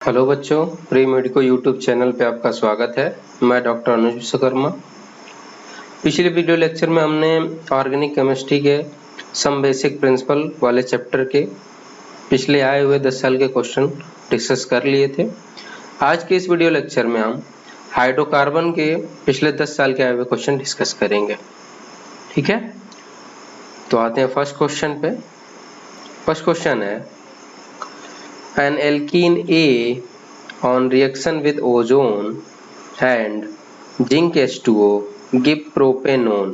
Hello बच्चों, pre medico YouTube channel पे आपका स्वागत है। मैं डॉक्टर अनुज विश्वकर्मा। पिछले वीडियो लेक्चर में हमने ऑर्गेनिक केमिस्ट्री के सम बेसिक प्रिंसिपल वाले चैप्टर के पिछले आए हुए 10 साल के क्वेश्चन डिस्कस कर लिए थे। आज के इस वीडियो लेक्चर में हम हाइड्रोकार्बन के पिछले 10 साल के आए हुए क्वेश्चन डिस्कस करेंगे। ठीक है, तो आते हैं फर्स्ट क्वेश्चन पे। फर्स्ट क्वेश्चन है, an alkene A on reaction with ozone and zinc H2O give propanone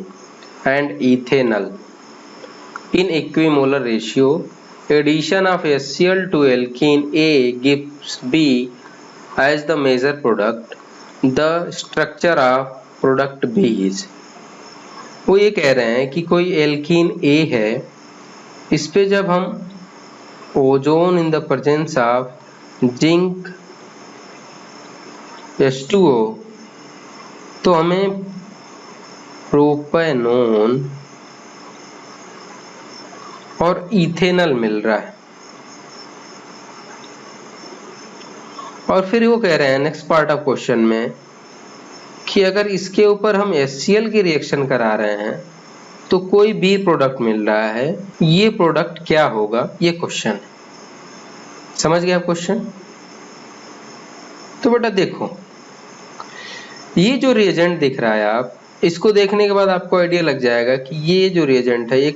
and ethanol in equimolar ratio. Addition of HCl to alkene A gives B as the major product. The structure of product B is. वो ये कह रहे हैं कि कोई alkene A है, इस पे जब हम ozone in the presence of zinc H2O तो हमें प्रोपेनोन और इथेनॉल मिल रहा है। और फिर वो कह रहे हैं नेक्स्ट पार्ट ऑफ क्वेश्चन में कि अगर इसके ऊपर हम HCl की रिएक्शन करा रहे हैं तो कोई बी प्रोडक्ट मिल रहा है, ये प्रोडक्ट क्या होगा, ये क्वेश्चन है। समझ गए आप क्वेश्चन? तो बेटा देखो, ये जो रिएजेंट दिख रहा है, आप इसको देखने के बाद आपको आइडिया लग जाएगा कि ये जो रिएजेंट है ये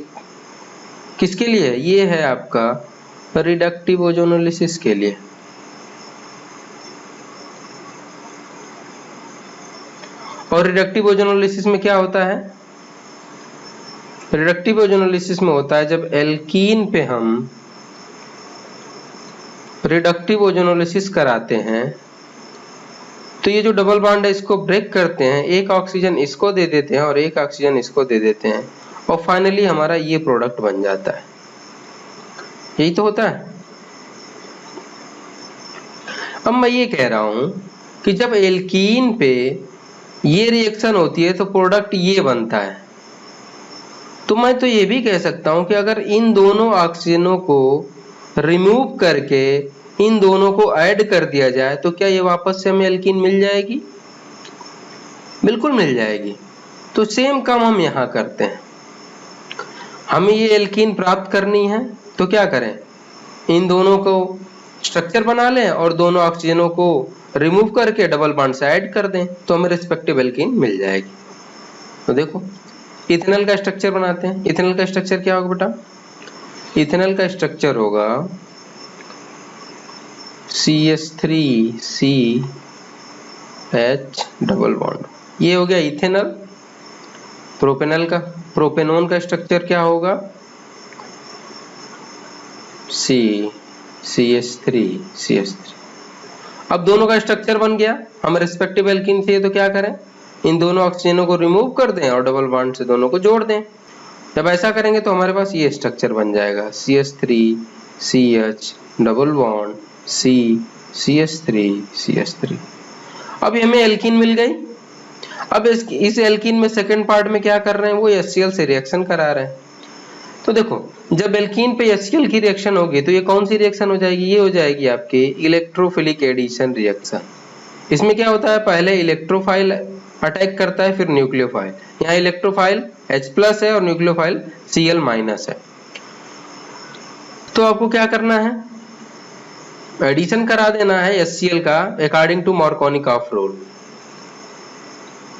किसके लिए है। ये है आपका रिडक्टिव ओजोनोलिसिस के लिए। और रिडक्टिव ओजोनोलिसिस में क्या होता है? रिडक्टिव ओजोनोलिसिस में होता है जब एल्कीन पे हम रिडक्टिव ओजोनोलिसिस कराते हैं तो ये जो डबल बॉन्ड है इसको ब्रेक करते हैं, एक ऑक्सीजन इसको दे देते हैं और एक ऑक्सीजन इसको दे देते हैं और फाइनली हमारा ये प्रोडक्ट बन जाता है। यही तो होता है। अब मैं ये कह रहा हूं कि जब एल्कीन पे ये रिएक्शन होती है तो प्रोडक्ट ये बनता है, तो मैं तो ये भी कह सकता हूं कि अगर इन दोनों ऑक्सीजनों को रिमूव करके इन दोनों को ऐड कर दिया जाए तो क्या ये वापस से हमें एल्कीन मिल जाएगी? बिल्कुल मिल जाएगी। तो सेम काम हम यहां करते हैं। हमें ये एल्कीन प्राप्त करनी है तो क्या करें, इन दोनों को स्ट्रक्चर बना लें और दोनों ऑक्सीजनों को रिमूव करके डबल बॉन्ड से ऐड कर दें तो हमें रिस्पेक्टिव एल्कीन मिल जाएगी। तो देखो, इथेनॉल का स्ट्रक्चर बनाते हैं। इथेनॉल का स्ट्रक्चर क्या होगा बेटा? इथेनॉल का स्ट्रक्चर होगा CH3CH डबल बॉन्ड, ये हो गया इथेनॉल। प्रोपेनॉल का प्रोपेनोन का स्ट्रक्चर क्या होगा? CH3CH3। अब दोनों का स्ट्रक्चर बन गया, हम रिस्पेक्टिव एल्कीन चाहिए तो क्या करें, इन दोनों ऑक्सीजनों को रिमूव कर दें और डबल बॉन्ड से दोनों को जोड़ दें। जब ऐसा करेंगे तो हमारे पास ये स्ट्रक्चर बन जाएगा CH3CH डबल बॉन्ड CH3CH3। अब हमें एल्कीन मिल गई। अब इस एल्कीन में सेकंड पार्ट में क्या कर रहे हैं, वो HCl से रिएक्शन करा रहे हैं। तो देखो, जब एल्कीन पे HCl की रिएक्शन होगी तो ये कौन सी रिएक्शन हो जाएगी? ये हो जाएगी आपकी इलेक्ट्रोफिलिक एडिशन रिएक्शन। इसमें क्या होता है, पहले इलेक्ट्रोफाइल अटैक करता है, फिर न्यूक्लियोफाइल। यहाँ इलेक्ट्रोफाइल H+ है और न्यूक्लियोफाइल Cl- है। तो आपको क्या करना है, एडिशन करा देना है HCl का according to Markovnikov rule.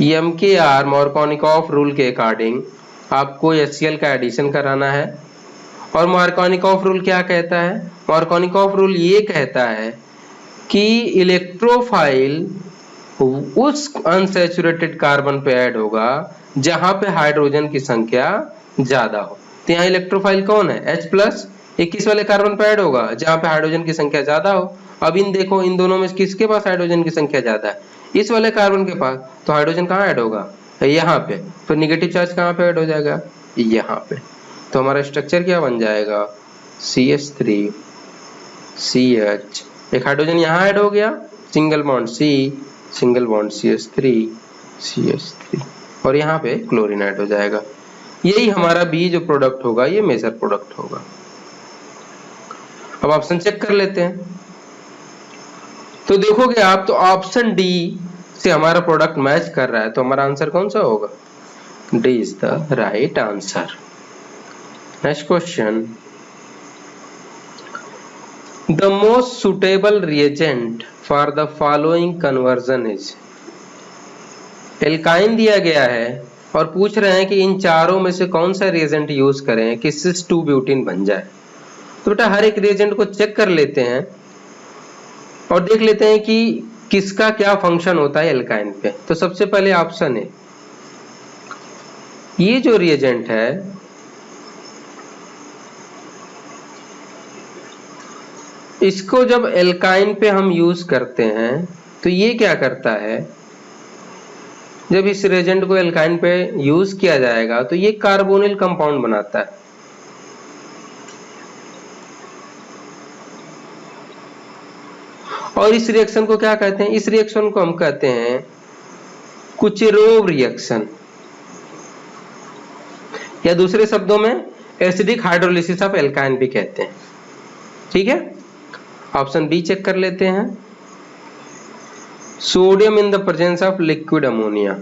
MKR Markovnikov rule के अकॉर्डिंग आपको HCl का एडिशन कराना है। और मार्कोनिकॉफ रूल क्या कहता है? मार्कोनिकॉफ रूल ये कहता है कि इलेक्ट्रोफाइल उस अनसैचुरेटेड कार्बन पे ऐड होगा जहां पे हाइड्रोजन की संख्या ज्यादा हो। तो यहाँ इलेक्ट्रोफाइल कौन है? H+, 21 वाले कार्बन पे ऐड होगा जहां पे हाइड्रोजन की संख्या ज्यादा हो। अब देखो, इन दोनों में किसके पास हाइड्रोजन की संख्या ज्यादा है? इस वाले कार्बन के पास। तो हाइड्रोजन कहाँ ऐड होगा? यहाँ पे। तो निगेटिव चार्ज कहाँ पे ऐड हो जाएगा? यहाँ पे। तो हमारा स्ट्रक्चर क्या बन जाएगा? CH3CH, एक हाइड्रोजन यहाँ ऐड हो गया, single bond C, single bond CH3CH3 और यहाँ पे क्लोरीन ऐड हो जाएगा। यही हमारा बी जो प्रोडक्ट होगा ये मेजर प्रोडक्ट होगा। अब ऑप्शन चेक कर लेते हैं। तो देखोगे आप तो ऑप्शन डी से हमारा प्रोडक्ट मैच कर रहा है, तो हमारा आंसर कौन सा होगा? D is the right answer. Next question, the most suitable reagent for the following conversion is. Alkyne दिया गया है और पूछ रहे हैं कि इन चारों में से कौन सा रिएजेंट यूज करें कि सिस 2 ब्यूटीन बन जाए। तो बेटा हर एक रिएजेंट को चेक कर लेते हैं और देख लेते हैं कि किसका क्या फंक्शन होता है एल्काइन पे। तो सबसे पहले ऑप्शन है, ये जो रिएजेंट है इसको जब एल्काइन पे हम यूज करते हैं तो ये क्या करता है, जब इस रिएजेंट को एल्काइन पे यूज किया जाएगा तो ये कार्बोनिल कंपाउंड बनाता है। और इस रिएक्शन को क्या कहते हैं? इस रिएक्शन को हम कहते हैं कुचेरोव रिएक्शन, या दूसरे शब्दों में एसिडिक हाइड्रोलिसिस ऑफ एल्काइन भी कहते हैं। ठीक है, ऑप्शन बी चेक कर लेते हैं, sodium in the presence of liquid ammonia.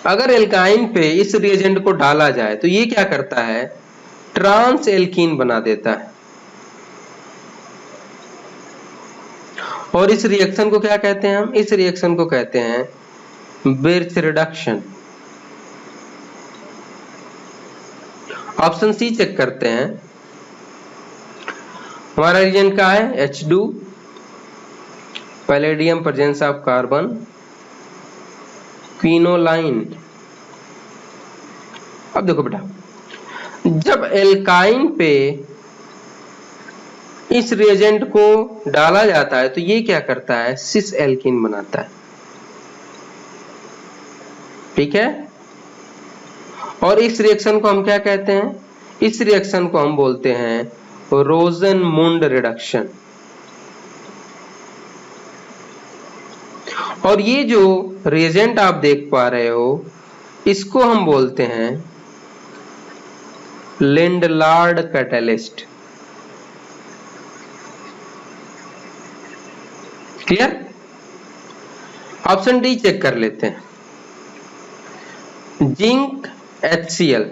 अगर एल्काइन पे इस रिएजेंट को डाला जाए तो ये क्या करता है, ट्रांस एल्कीन बना देता है। और इस रिएक्शन को क्या कहते हैं हम? इस रिएक्शन को कहते हैं Birch reduction. Option C check करते हैं, हमारा रिएजेंट क्या है? H2, palladium presence of carbon, quinoline. अब देखो बेटा, जब एल्काइन पे इस रिएजेंट को डाला जाता है तो ये क्या करता है, सिस एल्कीन बनाता है। ठीक है, और इस रिएक्शन को हम क्या कहते हैं? इस रिएक्शन को हम बोलते हैं रोजनमुंड रिडक्शन। और ये जो रिएजेंट आप देख पा रहे हो इसको हम बोलते हैं Lindlar catalyst. Clear? Option D check कर लेते हैं, जिंक HCl।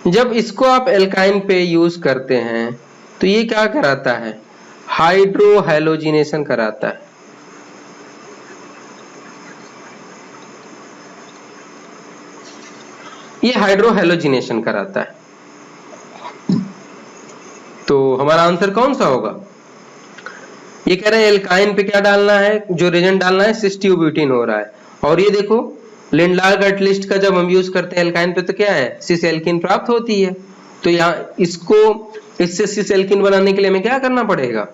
जब इसको आप एल्काइन पे यूज करते हैं तो ये क्या कराता है, हाइड्रो हैलोजिनेशन कराता है। ये हाइड्रो हैलोजिनेशन कराता है। तो हमारा आंसर कौन सा होगा? ये कह रहे हैं एल्काइन पे क्या डालना है, जो रिएजेंट डालना है सिस 2 ब्यूटीन हो रहा है। और ये देखो लिंडलार्ड कैटलिस्ट का जब हम यूज करते हैं एल्काइन पे तो क्या है, सिस एल्कीन प्राप्त होती है। तो यहाँ इसको इससे सिस एल्कीन बनाने के लिए हमें क्या करना पड़ेगा,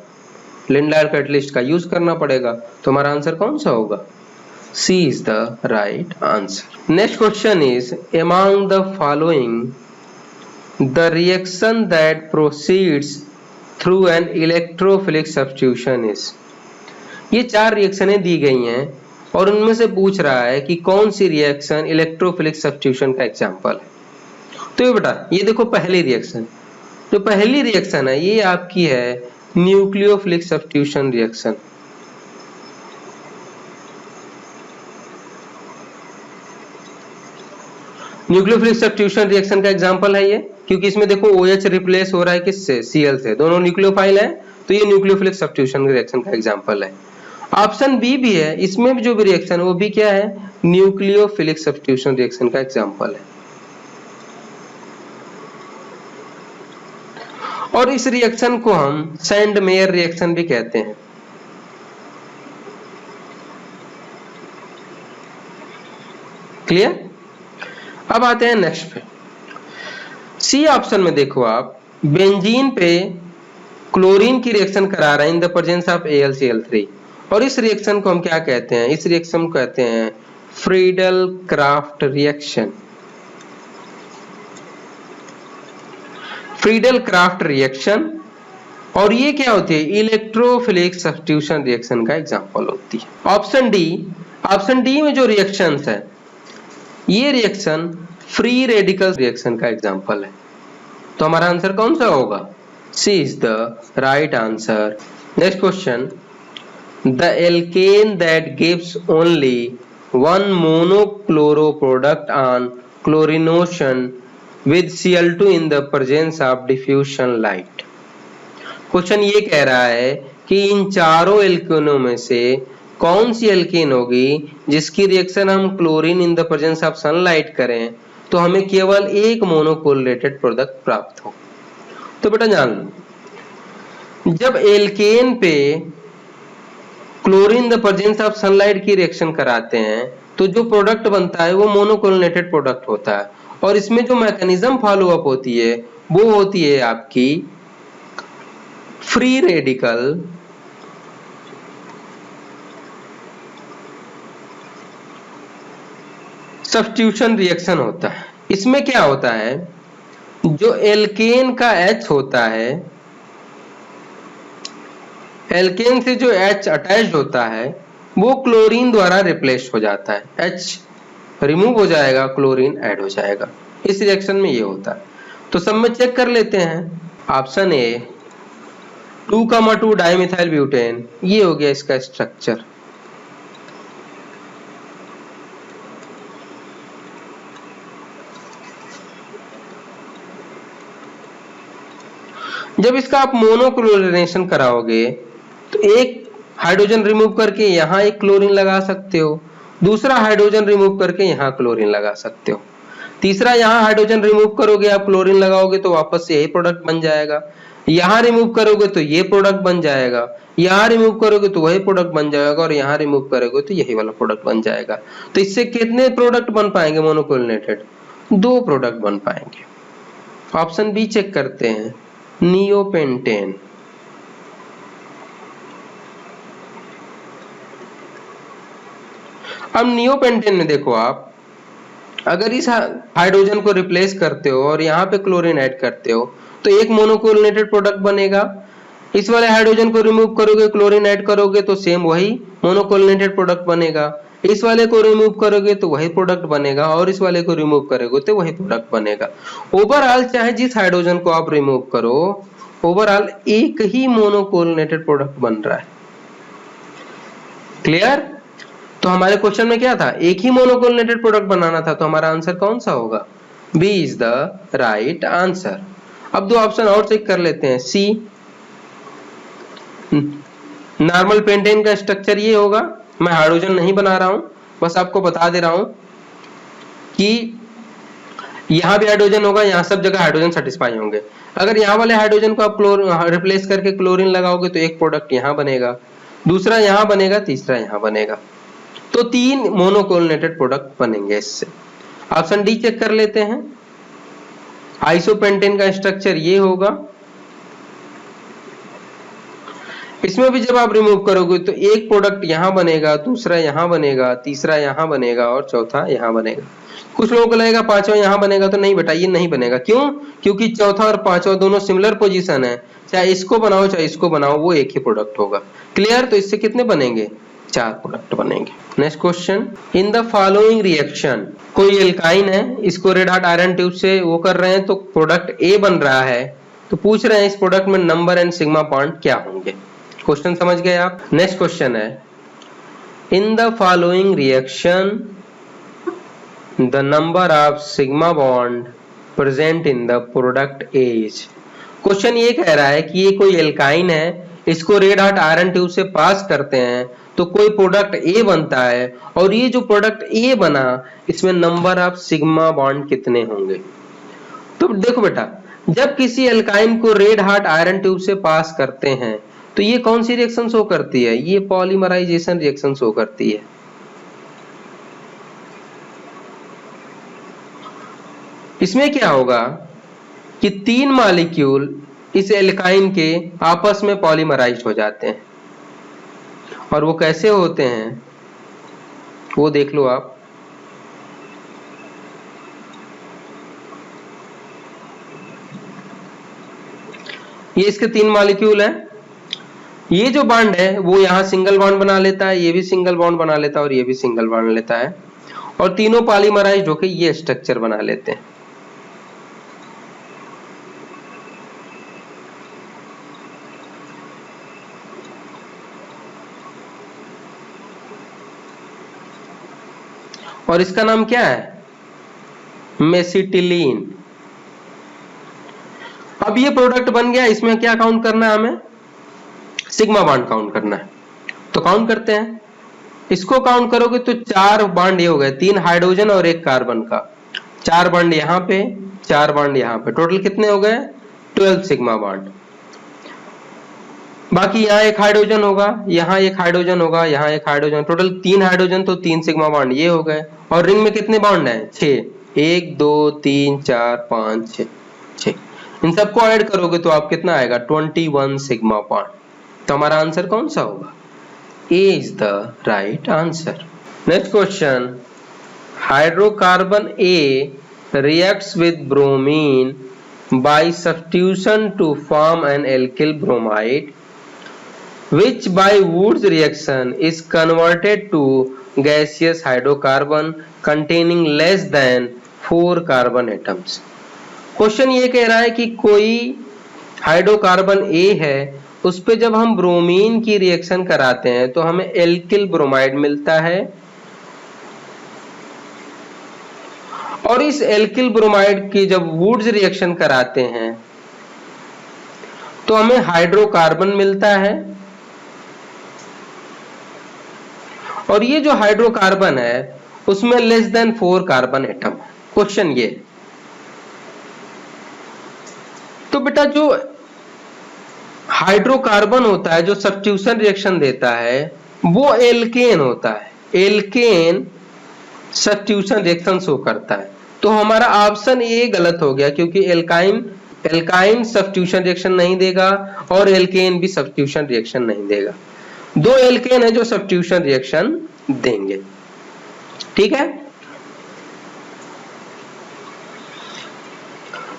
लिंडलार्ड कैटलिस्ट का यूज करना पड़ेगा। तो हमारा आंसर कौन सा होगा? C is the right answer. Next question is, among the following, the reaction that proceeds through an electrophilic substitution is। ये 4 रिएक्शनें दी गई हैं और उनमें से पूछ रहा है कि कौन सी रिएक्शन इलेक्ट्रोफिलिक सब्स्टिट्यूशन का एग्जांपल है। तो ये बेटा ये देखो पहली रिएक्शन, जो पहली रिएक्शन है ये आपकी है nucleophilic substitution reaction. Nucleophilic substitution reaction का एग्जांपल है ये, क्योंकि इसमें देखो OH रिप्लेस हो रहा है किससे, Cl से, दोनों न्यूक्लियोफाइल है, तो ये न्यूक्लियोफिलिक सब्स्टिट्यूशन रिएक्शन का एग्जांपल है। ऑप्शन बी भी है, इसमें भी जो भी रिएक्शन है वो भी क्या है, न्यूक्लियोफिलिक सब्स्टिट्यूशन रिएक्शन का एग्जांपल है। और इस रिएक्शन को हम सैंड मेयर रिएक्शन भी कहते हैं। क्लियर? अब आते हैं नेक्स्ट पे, सी ऑप्शन में देखो आप बेंजीन पे क्लोरीन की रिएक्शन करा रहे हैं in the presence of AlCl3। और इस रिएक्शन को हम क्या कहते हैं, इस रिएक्शन को कहते हैं Friedel Crafts reaction. Friedel Crafts reaction, और ये क्या होती है, इलेक्ट्रोफिलिक सब्स्टिट्यूशन रिएक्शन का एग्जांपल होती है। ऑप्शन डी में जो रिएक्शंस है ये रिएक्शन फ्री रेडिकल रिएक्शन का एग्जांपल है। तो हमारा आंसर कौन सा होगा? C is the right answer. Next question, the alkane that gives only one monochloro product on chlorination with Cl2 in the presence of diffusion light। Question ये कह रहा है कि इन चारों एल्केनों में से कौन सी एल्केन होगी जिसकी रिएक्शन हम chlorine in the presence of sunlight करें तो हमें केवल एक मोनोकोलेटेड प्रोडक्ट प्राप्त हो। तो बेटा जान लो, जब एल्केन पे chlorine the presence of sunlight की रिएक्शन कराते हैं तो जो प्रोडक्ट बनता है वो मोनोक्लोरिनेटेड प्रोडक्ट होता है, और इसमें जो मैकेनिज्म फॉलो अप होती है वो होती है आपकी फ्री रेडिकल सब्स्टिट्यूशन रिएक्शन होता है। इसमें क्या होता है, जो एल्केन का H होता है, एल्केन से जो H अटैच्ड होता है वो क्लोरीन द्वारा रिप्लेस हो जाता है। H रिमूव हो जाएगा, क्लोरीन ऐड हो जाएगा। इस रिएक्शन में ये होता है। तो सब में चेक कर लेते हैं। ऑप्शन ए 2,2 डाइमिथाइल ब्यूटेन, ये हो गया इसका स्ट्रक्चर। जब इसका आप मोनोक्लोरिनेशन कराओगे तो एक हाइड्रोजन रिमूव करके यहाँ एक क्लोरीन लगा सकते हो, दूसरा हाइड्रोजन रिमूव करके यहाँ क्लोरीन लगा सकते हो, तीसरा यहाँ हाइड्रोजन रिमूव करोगे आप क्लोरीन लगाओगे तो वापस से यही प्रोडक्ट बन जाएगा, यहाँ रिमूव करोगे तो ये प्रोडक्ट बन जाएगा, यहाँ रिमूव करोगे तो वही प्रोडक्ट बन जाएगा, और यहाँ रिमूव करोगे तो यही वाला प्रोडक्ट बन जाएगा। तो इससे कितने प्रोडक्ट बन पाएंगे मोनोक्लोरिनेटेड? 2 प्रोडक्ट बन पाएंगे। ऑप्शन बी चेक करते हैं, नियोपेंटेन। अब नियोपेंटेन में देखो आप, अगर इस हाइड्रोजन को रिप्लेस करते हो और यहाँ पे क्लोरीन ऐड करते हो तो एक मोनोक्लोरिनेटेड प्रोडक्ट बनेगा। इस वाले हाइड्रोजन को रिमूव करोगे, क्लोरीन ऐड करोगे तो सेम वही मोनोक्लोरिनेटेड प्रोडक्ट बनेगा। इस वाले को रिमूव करोगे तो वही प्रोडक्ट बनेगा, और इस वाले को रिमूव करोगे तो वही प्रोडक्ट बनेगा। ओवरऑल चाहे जिस हाइड्रोजन को आप रिमूव करो, ओवरऑल एक ही मोनोक्लोरिनेटेड प्रोडक्ट बन रहा है। क्लियर? तो हमारे क्वेश्चन में क्या था, एक ही मोनोक्लोरिनेटेड प्रोडक्ट बनाना था। तो हमारा आंसर कौन सा होगा? B is the right answer. अब 2 ऑप्शन और चेक कर लेते हैं। सी, नॉर्मल पेंटेन का स्ट्रक्चर ये होगा। मैं हाइड्रोजन नहीं बना रहा हूं, बस आपको बता दे रहा हूं कि यहाँ भी हाइड्रोजन होगा, यहाँ सब जगह हाइड्रोजन सेटिस्फाई होंगे। अगर यहाँ वाले हाइड्रोजन को आप रिप्लेस करके क्लोरीन लगाओगे तो एक प्रोडक्ट यहाँ बनेगा, दूसरा यहाँ बनेगा, तीसरा यहाँ बनेगा। तो 3 मोनोक्लोरिनेटेड प्रोडक्ट बनेंगे इससे। ऑप्शन डी चेक कर लेते हैं। आइसोपेंटेन का स्ट्रक्चर ये होगा। इसमें भी जब आप रिमूव करोगे तो एक प्रोडक्ट यहाँ बनेगा, दूसरा यहाँ बनेगा, तीसरा यहाँ बनेगा और चौथा यहाँ बनेगा। कुछ लोगों को लगेगा पांचवा यहाँ बनेगा, तो नहीं बेटा, ये नहीं बनेगा। क्यों? क्योंकि चौथा और पांचवा दोनों सिमिलर पोजीशन है। चाहे इसको बनाओ चाहे इसको बनाओ, वो एक ही प्रोडक्ट होगा। क्लियर? तो इससे कितने बनेंगे? 4 प्रोडक्ट बनेंगे। Next question, in the following reaction, कोई एल्काइन है, इसको रेड हॉट आयरन ट्यूब से वो कर रहे हैं तो प्रोडक्ट ए बन रहा है। तो पूछ रहे हैं इस प्रोडक्ट में नंबर एंड सिग्मा बॉन्ड क्या होंगे। क्वेश्चन समझ गए आप? नेक्स्ट क्वेश्चन है, in the following reaction the number of sigma bond present in the product is. Question ये कह रहा है कि ये कोई एल्काइन है, इसको रेड हॉट आयरन ट्यूब से पास करते हैं तो कोई प्रोडक्ट ए बनता है, और ये जो प्रोडक्ट ए बना इसमें नंबर ऑफ सिग्मा बॉन्ड कितने होंगे। तो देखो बेटा, जब किसी एल्काइन को रेड हॉट आयरन ट्यूब से पास करते हैं तो ये कौन सी रिएक्शन शो करती है? ये पॉलीमराइजेशन रिएक्शन शो करती है। इसमें क्या होगा कि 3 मॉलिक्यूल इस एल्काइन के आपस में पॉलीमराइज हो जाते हैं, और वो कैसे होते हैं वो देख लो आप। ये इसके 3 मॉलिक्यूल हैं। ये जो बॉन्ड है वो यहाँ सिंगल बॉन्ड बना लेता है, ये भी सिंगल बॉन्ड बना लेता है, और ये भी सिंगल बॉन्ड लेता है। और तीनों पॉलीमराइज्ड होकर ये स्ट्रक्चर बना लेते हैं। और इसका नाम क्या है? मेसिटिलीन। अब ये प्रोडक्ट बन गया, इसमें क्या काउंट करना है हमें? सिग्मा बॉन्ड काउंट करना है। तो काउंट करते हैं। इसको काउंट करोगे तो 4 बॉन्ड ये हो गए, 3 हाइड्रोजन और 1 कार्बन का, 4 बॉन्ड यहाँ पे, 4 बॉन्ड यहाँ पे, टोटल कितने हो गए? 12 सिग्मा बॉन्ड। बाकी यहाँ एक हाइड्रोजन होगा, यहाँ एक हाइड्रोजन होगा, यहाँ एक हाइड्रोजन, टोटल 3 हाइड्रोजन, तो 3 सिग्मा बॉन्ड ये हो गए। और रिंग में कितने बॉन्ड हैं? 6, 1 2 3 4 5 6, 6। इन सबको ऐड करोगे तो आप कितना आएगा? 21 सिग्मा बॉन्ड। तो हमारा आंसर कौन सा होगा? A is the right answer. Next question. Hydrocarbon A reacts with bromine by substitution to form an alkyl bromide, which by Wood's reaction is converted to gaseous hydrocarbon containing less than 4 carbon atoms. Question ये कह रहा है कि कोई hydrocarbon A है, उस पे जब हम ब्रोमीन की रिएक्शन कराते हैं तो हमें एल्किल ब्रोमाइड मिलता है, और इस एल्किल ब्रोमाइड की जब वुड्स रिएक्शन कराते हैं तो हमें हाइड्रोकार्बन मिलता है। और ये जो हाइड्रोकार्बन है उसमें less than 4 carbon atom. Question ये, तो बेटा जो हाइड्रोकार्बन होता है, जो सब्स्टिट्यूशन रिएक्शन देता है, वो एल्केन होता है। एल्केन सब्स्टिट्यूशन रिएक्शन शो करता है। तो हमारा ऑप्शन ए गलत हो गया, क्योंकि एल्काइन सब्स्टिट्यूशन रिएक्शन नहीं देगा और एल्केन भी सब्स्टिट्यूशन रिएक्शन नहीं देगा। 2 एल्केन है जो सब्स्टिट्यूशन रिएक्शन देंगे। ठीक है,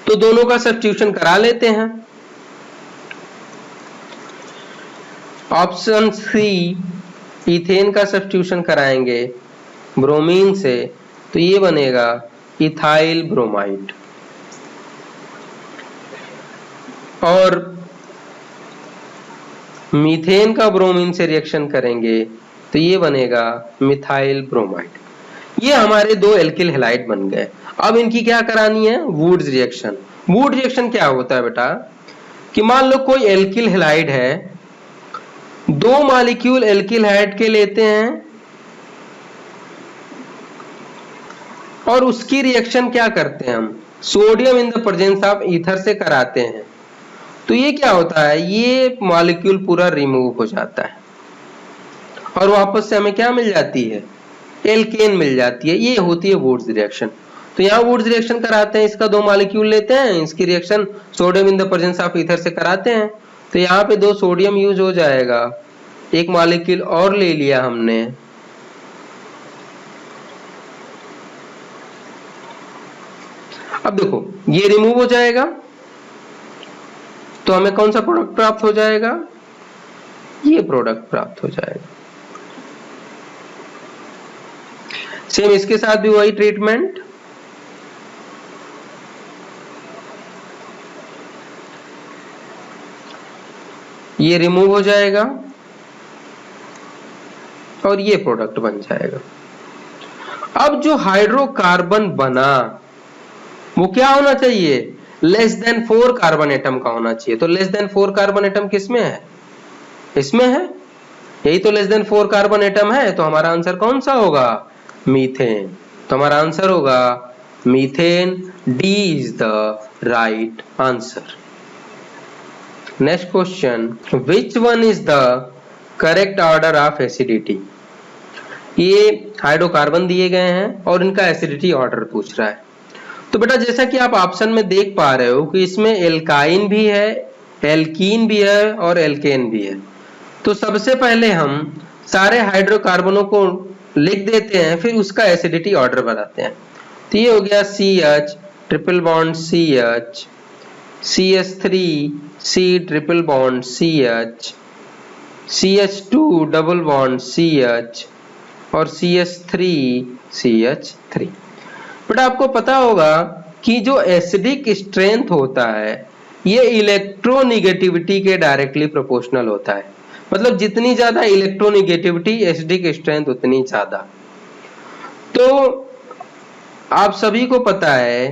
तो दोनों का सब्स्टिट्यूशन करा लेते हैं। ऑप्शन सी, इथेन का सब्स्टिट्यूशन कराएंगे ब्रोमीन से, तो ये बनेगा इथाइल ब्रोमाइड। और मीथेन का ब्रोमीन से रिएक्शन करेंगे तो ये बनेगा मिथाइल ब्रोमाइड। ये हमारे 2 एल्किल हैलाइड बन गए। अब इनकी क्या करानी है? Wurtz reaction. वुड रिएक्शन क्या होता है बेटा, कि मान लो कोई एल्किल हैलाइड है, 2 मॉलिक्यूल एल्किल हैलाइड के लेते हैं और उसकी रिएक्शन क्या करते हैं हम? Sodium in the presence of ether से कराते हैं। तो ये क्या होता है? ये मॉलिक्यूल पूरा रिमूव हो जाता है और वापस से हमें क्या मिल जाती है? एल्केन मिल जाती है। ये होती है वुड्स रिएक्शन। तो यहाँ वुड्स रिएक्शन कराते हैं, इसका 2 मॉलिक्यूल लेते हैं, इसकी reaction sodium in the presence of ether से कराते हैं। तो यहाँ पे 2 सोडियम यूज हो जाएगा, 1 मॉलिक्यूल और ले लिया हमने, अब देखो ये रिमूव हो जाएगा, तो हमें कौन सा प्रोडक्ट प्राप्त हो जाएगा? ये प्रोडक्ट प्राप्त हो जाएगा। सेम इसके साथ भी वही ट्रीटमेंट, ये रिमूव हो जाएगा और ये प्रोडक्ट बन जाएगा। अब जो हाइड्रोकार्बन बना वो क्या होना चाहिए? लेस देन 4 कार्बन एटम का होना चाहिए। तो लेस देन 4 कार्बन एटम किसमें है? इसमें है। यही तो लेस देन 4 कार्बन एटम है। तो हमारा आंसर कौन सा होगा? मीथेन। तो हमारा आंसर होगा methane. D is the right answer. Next question, which one is the correct order of acidity? ये हाइड्रोकार्बन दिए गए हैं और इनका एसिडिटी ऑर्डर पूछ रहा है। तो बेटा जैसा कि आप ऑप्शन में देख पा रहे हो कि इसमें एल्काइन भी है, एल्कीन भी है और एल्केन भी है। तो सबसे पहले हम सारे हाइड्रोकार्बनों को लिख देते हैं, फिर उसका एसिडिटी ऑर्डर बनाते हैं। तो ये हो गया CH triple bond CH, CH3 C triple bond CH, CH2 double bond CH और CH3 CH3। बेटा आपको पता होगा कि जो एसिडिक स्ट्रेंथ होता है ये इलेक्ट्रोनिगेटिविटी के डायरेक्टली प्रोपोर्शनल होता है। मतलब जितनी ज्यादा इलेक्ट्रोनिगेटिविटी एसिडिक स्ट्रेंथ उतनी ज्यादा। तो आप सभी को पता है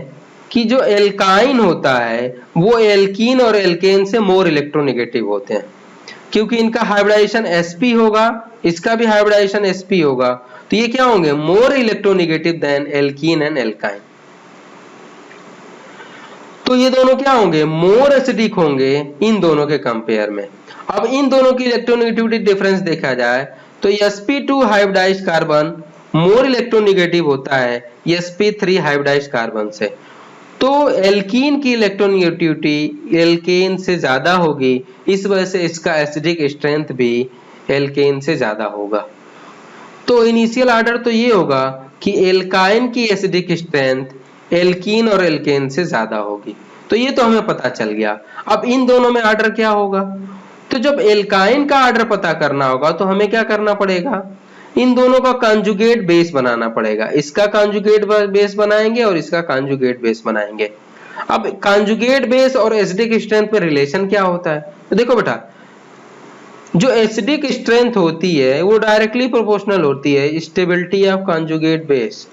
कि जो एल्काइन होता है वो एल्कीन और एल्केन से मोर इलेक्ट्रोनिगेटिव होते हैं, क्योंकि इनका हाइब्रिडाइजेशन sp होगा, इसका भी हाइब्रिडाइजेशन sp होगा, तो ये क्या होंगे, more electronegative than alkene and alkyne. तो ये दोनों क्या होंगे, मोर एसिडिक होंगे इन दोनों के कंपेयर में। अब इन दोनों की इलेक्ट्रोनिगेटिविटी डिफरेंस देखा जाए तो sp2 hybridised carbon more electronegative होता है sp3 हाइब्रिडाइज्ड कार्बन से। तो एल्कीन की इलेक्ट्रोनिगेटिविटी एल्केन से ज्यादा होगी, इस वजह से इसका एसिडिक स्ट्रेंथ भी एल्केन से ज्यादा होगा। तो इनिशियल ऑर्डर तो ये होगा कि एल्काइन की एसिडिक स्ट्रेंथ एल्कीन और एल्केन से ज्यादा होगी। तो ये तो हमें पता चल गया। अब इन दोनों में ऑर्डर क्या होगा, तो जब एल्काइन का ऑर्डर पता करना होगा तो हमें क्या करना पड़ेगा, इन दोनों का कॉन्जुगेट बेस बनाना पड़ेगा। इसका कॉन्जुगेट बेस बनाएंगे और इसका कॉन्जुगेट बेस बनाएंगे। अब कॉन्जुगेट बेस और एसिडिक स्ट्रेंथ में रिलेशन क्या होता है, तो देखो बेटा जो एसिडिक स्ट्रेंथ होती है वो डायरेक्टली प्रोपोर्शनल होती है स्टेबिलिटी ऑफ कॉन्जुगेट बेस,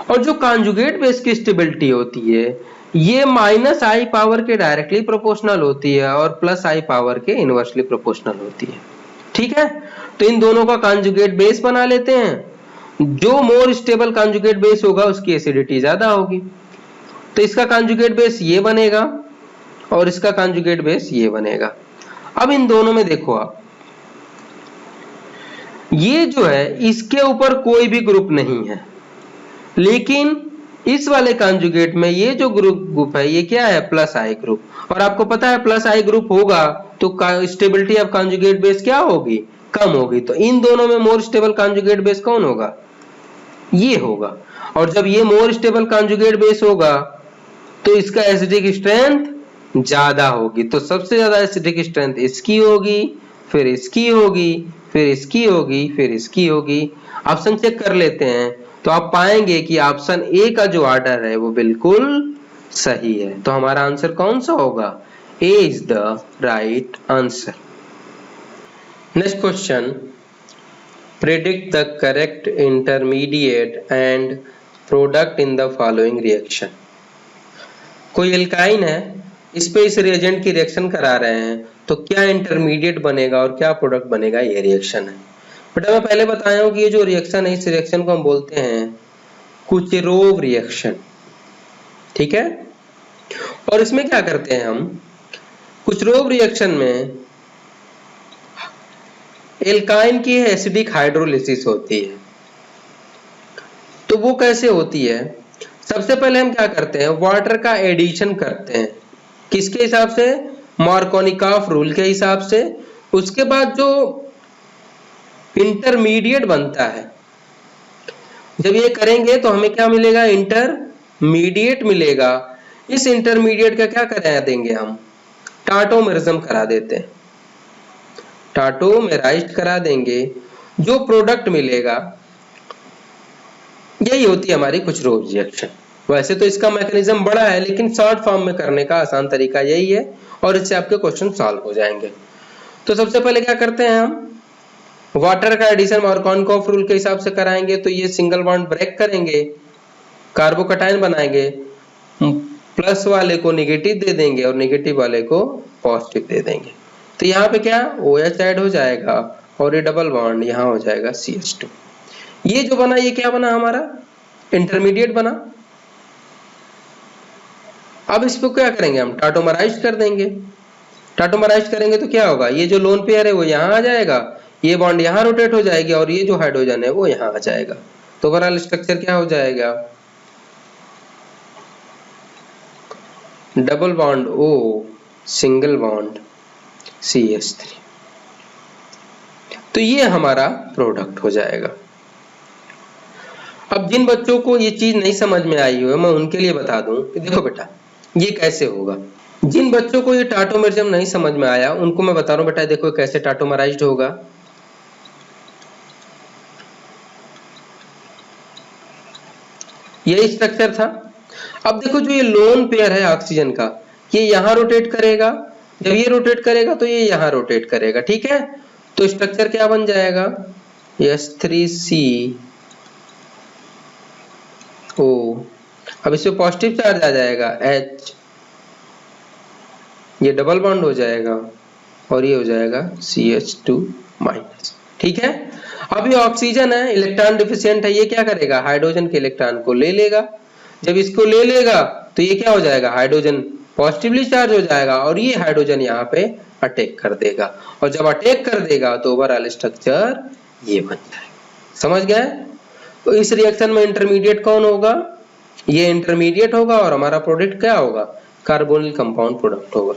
और जो कॉन्जुगेट बेस की स्टेबिलिटी होती है ये -i पावर के डायरेक्टली प्रोपोर्शनल होती है और +i पावर के इनवर्सली प्रोपोर्शनल होती है। ठीक है, तो इन दोनों का कॉन्जुगेट बेस बना लेते हैं। जो मोर स्टेबल कॉन्जुगेट बेस होगा उसकी एसिडिटी ज्यादा होगी, तो इसका कॉन्जुगेट बेस ये बनेगा और इसका कॉन्जुगेट बेस ये बनेगा। अब इन दोनों में देखो आप, ये जो है इसके ऊपर कोई भी ग्रुप नहीं है, लेकिन इस वाले कॉन्जुगेट में ये जो ग्रुप है ये क्या है, +i ग्रुप। और आपको पता है +i ग्रुप होगा तो स्टेबिलिटी ऑफ कॉन्जुगेट बेस क्या होगी, कम होगी। तो इन दोनों में मोर स्टेबल कॉन्जुगेट बेस कौन होगा, ये होगा। और जब ये मोर स्टेबल कॉन्जुगेट बेस होगा तो इसका एसिडिक स्ट्रेंथ ज्यादा होगी। तो सबसे ज्यादा एसिडिक स्ट्रेंथ इसकी होगी, फिर इसकी होगी, फिर इसकी होगी, फिर इसकी होगी। ऑप्शन चेक कर लेते हैं तो आप पाएंगे कि ऑप्शन ए का जो ऑर्डर है वो बिल्कुल सही है। तो हमारा आंसर कौन सा होगा, A is the right answer. Next question, predict the correct intermediate and product in the following reaction. कोई एल्काइन है, इस पे इस रिएजेंट की रिएक्शन करा रहे हैं, तो क्या इंटरमीडिएट बनेगा और क्या प्रोडक्ट बनेगा, ये रिएक्शन है। बेटा मैं पहले बताया हूं कि ये जो रिएक्शन है इस रिएक्शन को हम बोलते हैं कुचेरोव रिएक्शन। ठीक है, और इसमें क्या करते हैं हम, कुचेरोव रिएक्शन में एल्काइन की एसिडिक हाइड्रोलिसिस होती है। तो वो कैसे होती है, सबसे पहले हम क्या करते हैं, वाटर का एडिशन करते हैं, किसके हिसाब से, मार्कोनिकॉफ रूल के हिसाब से। उसके बाद जो इंटरमीडिएट बनता है, जब ये करेंगे तो हमें क्या मिलेगा, इंटरमीडिएट मिलेगा। इस इंटरमीडिएट का क्या करा देंगे हम, टाटोमेरिज्म करा देते हैं, टाटोमेराइज्ड करा देंगे। जो प्रोडक्ट मिलेगा यही होती है हमारी कुचेरोव रिएक्शन। वैसे तो इसका मैकेनिज्म बड़ा है लेकिन शॉर्ट फॉर्म में करने का आसान तरीका यही है और इससे आपके क्वेश्चन सॉल्व हो जाएंगे। तो सबसे पहले क्या करते हैं हम, वाटर का एडिशन मार्कोनिकॉफ रूल के हिसाब से कराएंगे। तो ये सिंगल बॉन्ड ब्रेक करेंगे, कार्बोकैटायन बनाएंगे, प्लस वाले को नेगेटिव दे देंगे और नेगेटिव वाले को पॉजिटिव दे देंगे। तो यहाँ पे क्या OH ऐड हो जाएगा और ये डबल बॉन्ड यहाँ हो जाएगा CH2। ये जो बना ये क्या बना, हमारा इंटरमीडिएट बना। अब इसको क्या करेंगे हम, टाटोमराइज कर देंगे। टाटोमराइज करेंगे तो क्या होगा, ये जो लोन पेयर है वो यहाँ आ जाएगा, ये बॉन्ड यहाँ रोटेट हो जाएगी और ये जो हाइड्रोजन है वो यहाँ आ जाएगा। तो ओवरऑल स्ट्रक्चर क्या हो जाएगा, double bond O, single bond CH3। तो ये हमारा प्रोडक्ट हो जाएगा। अब जिन बच्चों को ये चीज नहीं समझ में आई हो मैं उनके लिए बता दूं कि देखो बेटा ये कैसे होगा। जिन बच्चों को ये टाटोमेरिज्म नहीं समझ में आया उनको मैं बता रहा हूं बेटा, देखो कैसे टाटोमराइज्ड होगा। यही स्ट्रक्चर था। अब देखो जो ये लोन पेयर है ऑक्सीजन का, ये यहां रोटेट करेगा, जब ये रोटेट करेगा तो ये यहां रोटेट करेगा, ठीक है। तो स्ट्रक्चर क्या बन जाएगा, H3CO। अब इसमें पॉजिटिव चार्ज आ जाएगा H, ये डबल बॉन्ड हो जाएगा और ये हो जाएगा CH2-, ठीक है। अब ये ऑक्सीजन है, इलेक्ट्रॉन डिफिशिएंट है, ये क्या करेगा, हाइड्रोजन के इलेक्ट्रॉन को ले लेगा। जब इसको ले लेगा तो ये क्या हो जाएगा, हाइड्रोजन पॉजिटिवली चार्ज हो जाएगा और ये हाइड्रोजन यहाँ पे अटैक कर देगा, और जब अटैक कर देगा तो ओवरऑल स्ट्रक्चर ये बन जाएगा। समझ गए। तो इस रिएक्शन में इंटरमीडिएट कौन होगा, ये इंटरमीडिएट होगा और हमारा प्रोडक्ट क्या होगा, कार्बोनिल कंपाउंड प्रोडक्ट होगा।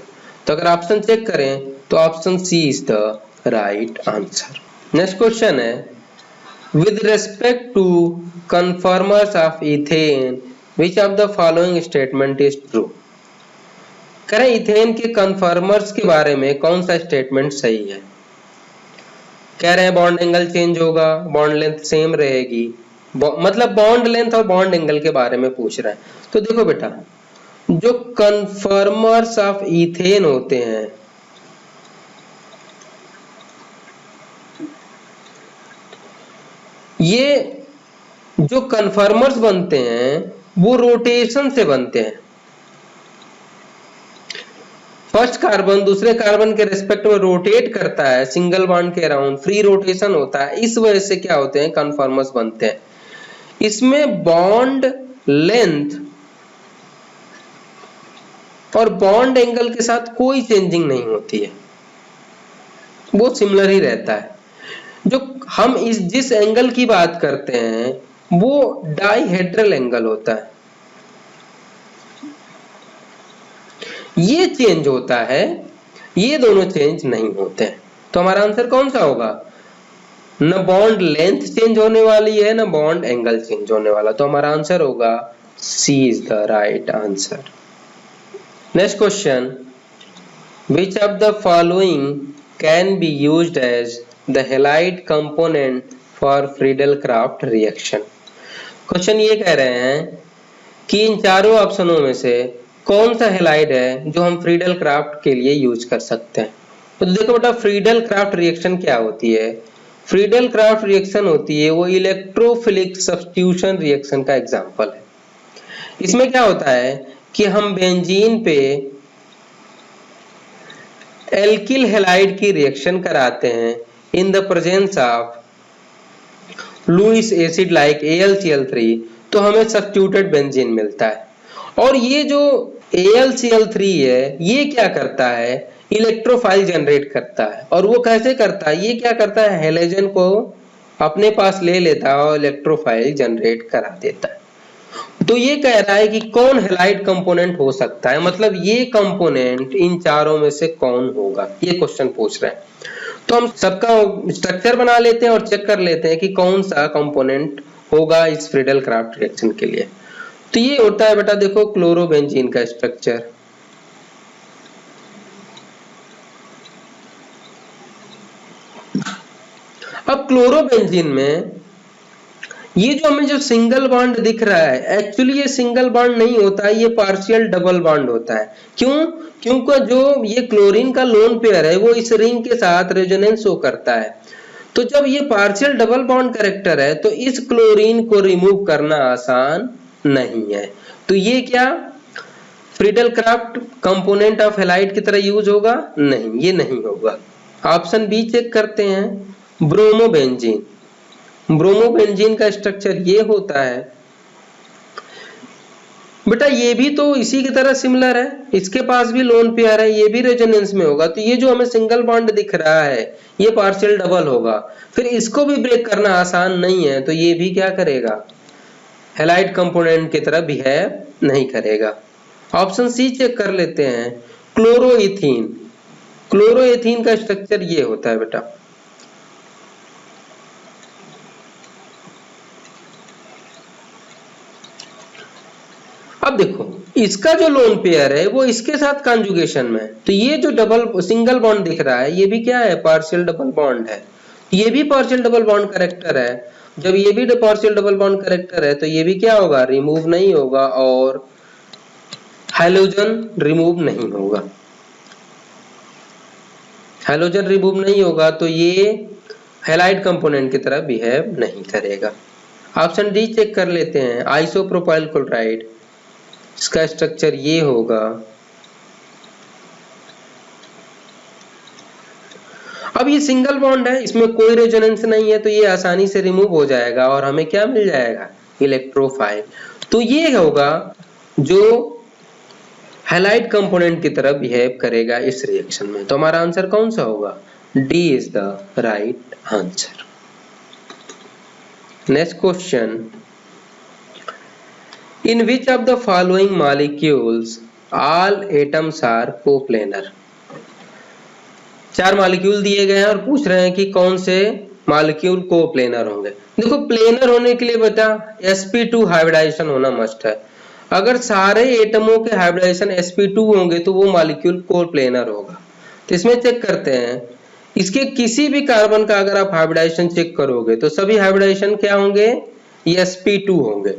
तो अगर ऑप्शन चेक करें तो option C is the right answer. Next question है, with respect to conformers of ethane which of the following statement is true. करें इथेन के कन्फर्मर्स के बारे में कौन सा स्टेटमेंट सही है। कह रहे हैं बॉन्ड एंगल चेंज होगा, बॉन्ड लेंथ सेम रहेगी, मतलब बॉन्ड लेंथ और बॉन्ड एंगल के बारे में पूछ रहा है। तो देखो बेटा, जो कन्फर्मर्स ऑफ इथेन होते हैं, ये जो कन्फर्मर्स बनते हैं वो रोटेशन से बनते हैं। फर्स्ट कार्बन दूसरे कार्बन के रिस्पेक्ट में रोटेट करता है सिंगल बॉन्ड के अराउंड, फ्री रोटेशन होता है, इस वजह से क्या होते हैं, कन्फर्मर्स बनते हैं। इसमें बॉन्ड लेंथ और बॉन्ड एंगल के साथ कोई चेंजिंग नहीं होती है, वो सिमिलर ही रहता है। जो हम जिस एंगल की बात करते हैं वो डाइहेड्रल एंगल होता है, ये चेंज होता है, ये दोनों चेंज नहीं होते हैं। तो हमारा आंसर कौन सा होगा, न बॉन्ड लेंथ चेंज होने वाली है न बॉन्ड एंगल चेंज होने वाला, तो हमारा आंसर होगा C is the right answer. Next question, which of the following can be used as the halide component for Friedel Crafts reaction. Question ये कह रहे हैं कि इन चारों ऑप्शनों में से कौन सा हैलाइड है जो हम फ्रीडल-क्राफ्ट के लिए यूज कर सकते हैं। तो देखो बेटा, फ्रीडल-क्राफ्ट रिएक्शन क्या होती है, फ्रीडल-क्राफ्ट रिएक्शन होती है वो इलेक्ट्रोफिलिक सब्स्टिट्यूशन रिएक्शन का एग्जांपल है। इसमें क्या होता है कि हम बेंजीन पे एल्किल हैलाइड की रिएक्शन कराते हैं in the presence of Lewis acid like AlCl3, तो हमें सब्स्टिट्यूटेड बेंजीन मिलता है। और ये जो AlCl3 है ये क्या करता है, इलेक्ट्रोफाइल जनरेट करता है। और वो कैसे करता है, ये क्या करता है, हैलोजन को अपने पास ले लेता है और इलेक्ट्रोफाइल जनरेट करा देता है। तो ये कह रहा है कि कौन हैलाइड कंपोनेंट हो सकता है, मतलब ये कंपोनेंट इन चारों में से कौन होगा, ये क्वेश्चन पूछ रहे हैं। तो हम सबका स्ट्रक्चर बना लेते हैं और चेक कर लेते हैं कि कौन सा कंपोनेंट होगा इस फ्रीडल-क्राफ्ट रिएक्शन के लिए। तो ये होता है बेटा, देखो क्लोरोबेंजीन का स्ट्रक्चर। अब क्लोरोबेंजीन में ये जो हमें जो सिंगल बॉन्ड दिख रहा है, एक्चुअली ये सिंगल बॉन्ड नहीं होता है, ये पार्शियल डबल बॉन्ड होता है। क्यों, क्योंकि जो ये क्लोरीन का लोन पेयर है वो इस रिंग के साथ रेजोनेंस शो करता है। तो जब ये पार्शियल डबल बॉन्ड कैरेक्टर है तो इस क्लोरीन को रिमूव करना आसान नहीं है। तो ये क्या फ्रीडल-क्राफ्ट कंपोनेंट ऑफ हैलाइड की तरह यूज होगा, नहीं, ये नहीं होगा। ऑप्शन बी चेक करते हैं, ब्रोमोबेंजीन। ब्रोमोबेंजीन का स्ट्रक्चर ये होता है बेटा, ये भी तो इसी की तरह सिमिलर है, इसके पास भी लोन पेयर है, ये भी रेजोनेंस में होगा। तो ये जो हमें सिंगल बॉन्ड दिख रहा है ये पार्शियल डबल होगा, फिर इसको भी ब्रेक करना आसान नहीं है, तो ये भी क्या करेगा, हैलाइड कंपोनेंट की तरह बिहेव नहीं करेगा। ऑप्शन सी चेक कर लेते हैं, क्लोरोइथीन। क्लोरोइथीन का स्ट्रक्चर ये होता है बेटा। अब देखो इसका जो लोन पेयर है वो इसके साथ कॉन्जुगेशन में है, तो ये जो डबल सिंगल बॉन्ड दिख रहा है ये भी क्या है, पार्शियल डबल बॉन्ड है। ये भी पार्शियल डबल बॉन्ड कैरेक्टर है। जब ये भी पार्शियल डबल बॉन्ड कैरेक्टर है तो ये भी क्या होगा, रिमूव नहीं होगा और हैलोजन रिमूव नहीं होगा। हैलोजन रिमूव नहीं होगा तो ये हैलाइड कंपोनेंट की तरह बिहेव नहीं करेगा। ऑप्शन डी चेक कर लेते हैं, आइसोप्रोपाइल क्लोराइड, इसका स्ट्रक्चर ये होगा। अब ये सिंगल बॉन्ड है, इसमें कोई रेजोनेंस नहीं है तो ये आसानी से रिमूव हो जाएगा और हमें क्या मिल जाएगा, इलेक्ट्रोफाइल। तो ये होगा जो हैलाइड कंपोनेंट की तरह बिहेव करेगा इस रिएक्शन में। तो हमारा आंसर कौन सा होगा, D is the right answer. Next question, in which of the following molecules all atoms are coplanar. 4 molecule दिए गए हैं और पूछ रहे हैं कि कौन से मॉलिक्यूल कोप्लेनर होंगे। देखो प्लेनर होने के लिए बेटा sp2 हाइब्रिडाइजेशन होना मस्ट है। अगर सारे एटमों के हाइब्रिडाइजेशन sp2 होंगे तो वो मॉलिक्यूल कोप्लेनर होगा। तो इसमें चेक करते हैं, इसके किसी भी कार्बन का अगर आप हाइब्रिडाइजेशन चेक करोगे तो सभी हाइब्रिडाइजेशन क्या होंगे, ये sp2 होंगे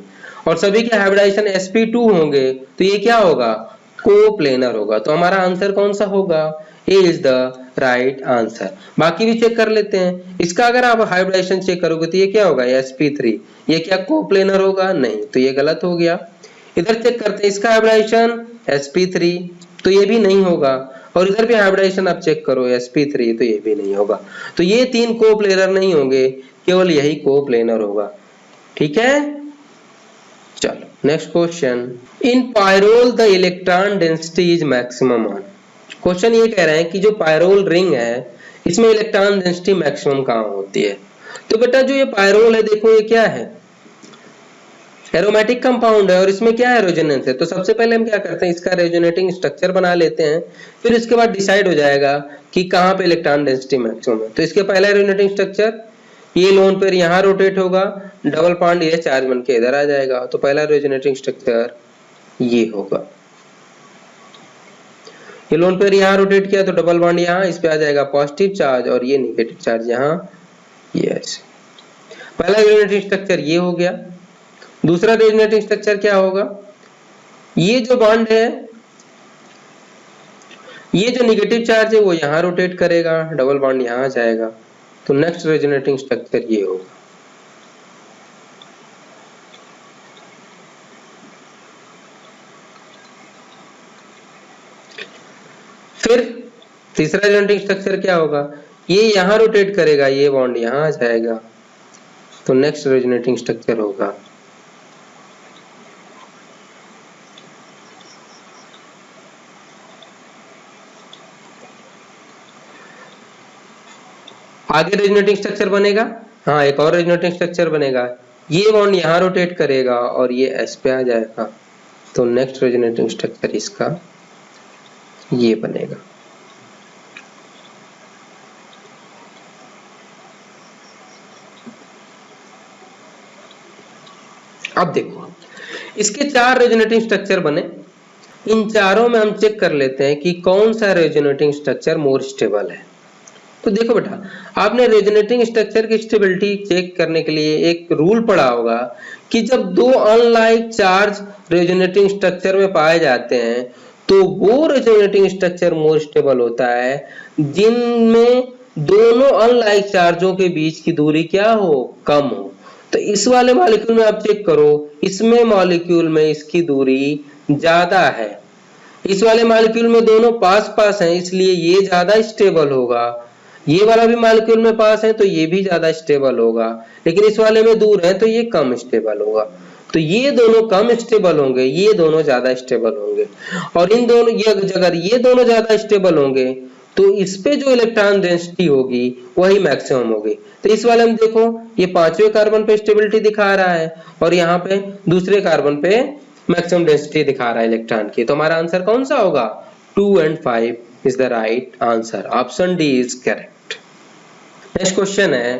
और सभी के हाइब्रिडाइजेशन sp2 होंगे तो ये क्या होगा, कोप्लेनर होगा। तो हमारा आंसर कौन सा होगा, A is the right answer. बाकी भी चेक कर लेते हैं, इसका अगर आप हाइब्रिडाइजेशन चेक करोगे तो ये क्या होगा, sp3, ये क्या कोप्लेनर होगा, नहीं, तो ये गलत हो गया। इधर चेक करते हैं, इसका हाइब्रिडाइजेशन sp3 तो ये भी नहीं होगा और इधर भी हाइब्रिडाइजेशन आप चेक करो sp3 तो ये भी नहीं होगा। तो ये 3 कोप्लेनर नहीं होंगे, केवल यही कोप्लेनर होगा। ठीक है, चलो next question, in pyrrole the electron density is maximum on. Question ये कह रहे हैं कि जो पायरोल रिंग है इसमें इलेक्ट्रॉन डेंसिटी मैक्सिमम कहाँ होती है। तो बेटा जो ये पायरोल है, देखो ये क्या है, एरोमेटिक कंपाउंड है और इसमें क्या है, रेजोनेंस है। तो सबसे पहले हम क्या करते हैं, इसका रेजोनेटिंग स्ट्रक्चर बना लेते हैं, फिर इसके बाद डिसाइड हो जाएगा कि कहाँ पे इलेक्ट्रॉन डेंसिटी मैक्सिमम है। तो इसके पहला रेजोनेटिंग स्ट्रक्चर, ये लोन पेयर यहाँ रोटेट होगा, डबल बॉन्ड ये चार्ज बन के इधर आ जाएगा। तो पहला रेजोनेटिंग स्ट्रक्चर ये होगा, ये लोन पेयर यहाँ रोटेट किया तो डबल बॉन्ड यहाँ, इस पे आ जाएगा पॉजिटिव चार्ज और ये नेगेटिव चार्ज यहाँ, ये ऐसे। पहला रेजोनेटिंग स्ट्रक्चर ये हो गया। दूसरा रेजोनेटिंग स्ट्रक्चर क्या होगा, ये जो बॉन्ड है, ये जो नेगेटिव चार्ज है वो यहाँ रोटेट करेगा, डबल बॉन्ड यहाँ आ जाएगा। तो नेक्स्ट रेजोनेटिंग स्ट्रक्चर ये होगा। फिर तीसरा रेजोनेटिंग स्ट्रक्चर क्या होगा, ये यहाँ रोटेट करेगा, ये बॉन्ड यहाँ आ जाएगा। तो नेक्स्ट रेजोनेटिंग स्ट्रक्चर होगा आगे रेजोनेटिंग स्ट्रक्चर बनेगा, हाँ एक और रेजोनेटिंग स्ट्रक्चर बनेगा, ये बॉन्ड यहाँ रोटेट करेगा और ये एस पे आ जाएगा। तो नेक्स्ट रेजोनेटिंग स्ट्रक्चर इसका ये बनेगा। अब देखो इसके 4 रेजोनेटिंग स्ट्रक्चर बने, इन चारों में हम चेक कर लेते हैं कि कौन सा रेजोनेटिंग स्ट्रक्चर मोर स्टेबल है। तो देखो बेटा, आपने रेजोनेटिंग स्ट्रक्चर की स्टेबिलिटी चेक करने के लिए एक रूल पढ़ा होगा कि जब दो अनलाइक चार्ज रेजोनेटिंग स्ट्रक्चर में पाए जाते हैं तो वो रेजोनेटिंग स्ट्रक्चर मोर स्टेबल होता है जिनमें दोनों अनलाइक चार्जों के बीच की दूरी क्या हो, कम हो। तो इस वाले मॉलिक्यूल में आप चेक करो, इसमें मॉलिक्यूल में इसकी दूरी ज्यादा है, इस वाले मॉलिक्यूल में दोनों पास पास हैं इसलिए ये ज्यादा स्टेबल होगा, ये वाला भी मॉलिक्यूल में पास है तो ये भी ज्यादा स्टेबल होगा, लेकिन इस वाले में दूर है तो ये कम स्टेबल होगा। तो ये दोनों कम स्टेबल होंगे, ये दोनों ज्यादा स्टेबल होंगे। और इन दोनों अगर ये दोनों ज्यादा स्टेबल होंगे तो इस पे जो इलेक्ट्रॉन डेंसिटी होगी वही मैक्सिमम होगी। तो इस वाले में देखो ये 5वें कार्बन पे स्टेबिलिटी दिखा रहा है और यहाँ पे दूसरे कार्बन पे मैक्सिमम डेंसिटी दिखा रहा है इलेक्ट्रॉन की। तो हमारा आंसर कौन सा होगा, 2 and 5 is the right answer. Option D is correct. Next question है,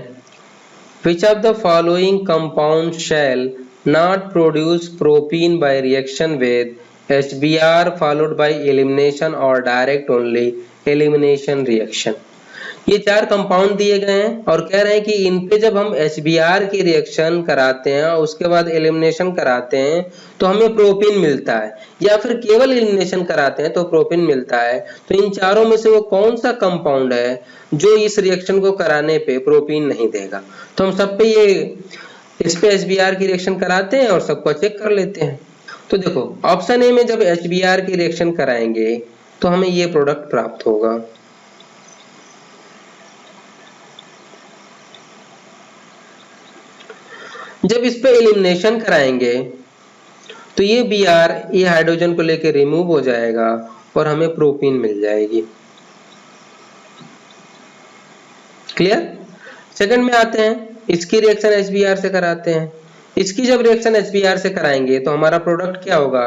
which of the following compound shall not produce propene by reaction with HBr followed by elimination or direct only elimination reaction. ये 4 compound दिए गए हैं और कह रहे हैं कि इन पे जब हम HBr की रिएक्शन कराते हैं और उसके बाद एलिमिनेशन कराते हैं तो हमें प्रोपीन मिलता है, या फिर केवल एलिमिनेशन कराते हैं तो प्रोपीन मिलता है। तो इन चारों में से वो कौन सा कंपाउंड है जो इस रिएक्शन को कराने पे प्रोपीन नहीं देगा? तो हम सब पे इस पे HBr की रिएक्शन कराते हैं और सबको चेक कर लेते हैं। तो देखो ऑप्शन ए में जब HBr की रिएक्शन कराएंगे तो हमें ये प्रोडक्ट प्राप्त होगा। जब इस पे एलिमिनेशन कराएंगे तो ये Br ये हाइड्रोजन को लेकर रिमूव हो जाएगा और हमें प्रोपीन मिल जाएगी। क्लियर? सेकंड में आते हैं, इसकी रिएक्शन HBr से कराते हैं। इसकी जब रिएक्शन HBr से कराएंगे तो हमारा प्रोडक्ट क्या होगा?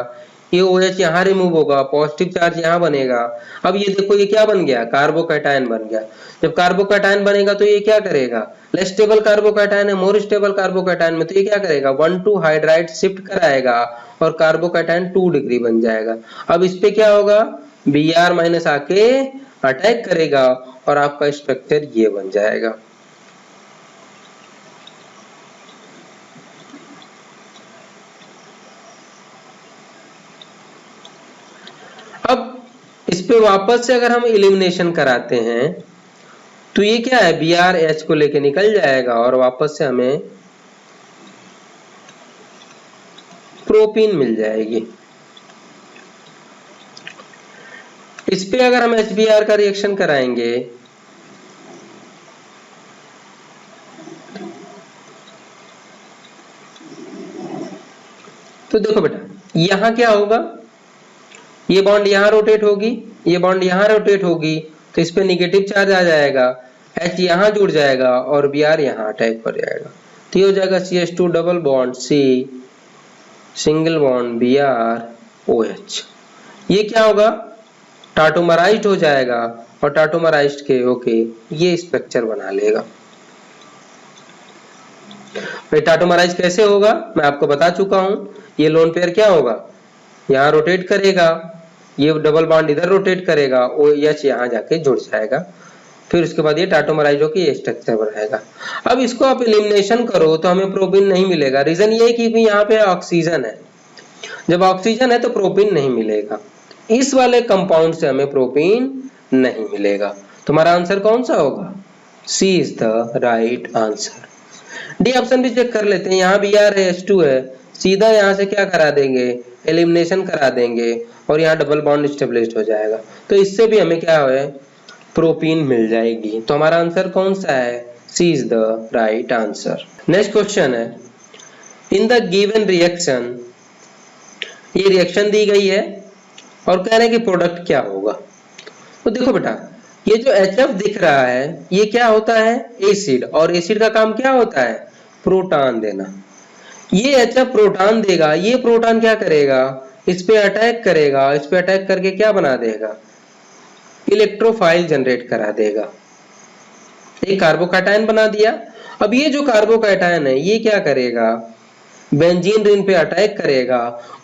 ये OH यहाँ रिमूव होगा, पॉजिटिव चार्ज यहाँ बनेगा। अब ये देखो ये क्या बन गया? कार्बोकैटायन बन गया। जब कार्बोकैटायन बनेगा तो ये क्या करेगा? लेस स्टेबल कार्बोकैटायन है, मोर स्टेबल कार्बोकैटायन में तो ये क्या करेगा? 1,2 हाइड्राइड शिफ्ट कराएगा और कार्बोकैटायन 2 डिग्री बन जाएगा। अब इस पे क्या होगा? Br माइनस आके अटैक करेगा और आपका स्ट्रक्चर ये बन जाएगा। अब इस पे वापस से अगर हम एलिमिनेशन कराते हैं तो ये क्या है? Br H को लेके निकल जाएगा और वापस से हमें प्रोपीन मिल जाएगी। इस पे अगर हम HBr का रिएक्शन कराएंगे तो देखो बेटा यहां क्या होगा? ये बॉन्ड यहाँ रोटेट होगी, ये बॉन्ड यहाँ रोटेट होगी तो इस पे निगेटिव चार्ज आ जाएगा, H यहाँ जुड़ जाएगा और Br यहाँ अटैक कर जाएगा। तो ये हो जाएगा CH2 double bond C single bond Br OH। ये क्या होगा? टाटोमराइज्ड हो जाएगा और टाटोमराइज्ड के होके ये स्ट्रक्चर बना लेगा। भाई टाटोमराइज कैसे होगा मैं आपको बता चुका हूं। ये लोन पेयर क्या होगा? यहाँ रोटेट करेगा, ये डबल बॉन्ड इधर रोटेट करेगा, OH यहाँ जाके जुड़ जाएगा, फिर उसके बाद ये टाटोमराइज होकर ये स्ट्रक्चर बनाएगा। अब इसको आप एलिमिनेशन करो तो हमें प्रोपीन नहीं मिलेगा। रीजन ये है कि यहाँ पे ऑक्सीजन है, जब ऑक्सीजन है तो प्रोपीन नहीं मिलेगा। इस वाले कंपाउंड से हमें प्रोपीन नहीं मिलेगा। तुम्हारा आंसर कौन सा होगा? C is the right answer. D option भी चेक कर लेते हैं। यहाँ Br है, H2 है, सीधा यहाँ से क्या करा देंगे? एलिमिनेशन करा देंगे और यहाँ डबल बॉन्ड स्टेबलिश्ड हो जाएगा। तो इससे भी हमें क्या है? प्रोपीन मिल जाएगी। तो हमारा आंसर कौन सा है? C is the right answer. Next question है, इन द गिवन रिएक्शन, ये रिएक्शन दी गई है और कह रहे हैं कि प्रोडक्ट क्या होगा। तो देखो बेटा ये जो HF दिख रहा है ये क्या होता है? एसिड, और एसिड का काम क्या होता है? प्रोटॉन देना। ये HF प्रोटॉन देगा, ये प्रोटॉन क्या करेगा? इस पे अटैक करेगा, इस पे अटैक करके क्या बना देगा? इलेक्ट्रोफाइल जनरेट करा देगा। एक कार्बोकैटायन बना दिया। अब ये जो कार्बोकैटायन है ये क्या करेगा? बेंजीन रिंग पे अटैक करेगा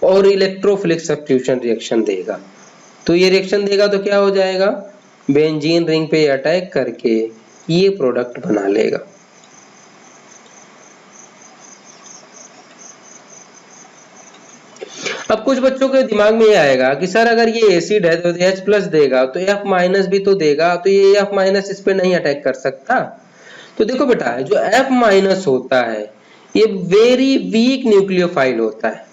और इलेक्ट्रोफिलिक सब्स्टिट्यूशन रिएक्शन देगा। तो ये रिएक्शन देगा तो क्या हो जाएगा? बेंजीन रिंग पे अटैक करके ये प्रोडक्ट बना लेगा। अब कुछ बच्चों के दिमाग में ये आएगा कि सर अगर ये एसिड है तो H प्लस देगा तो F माइनस भी तो देगा, तो ये F माइनस इस पे नहीं अटैक कर सकता। तो देखो बेटा जो F माइनस होता है ये वेरी वीक न्यूक्लियोफाइल होता है।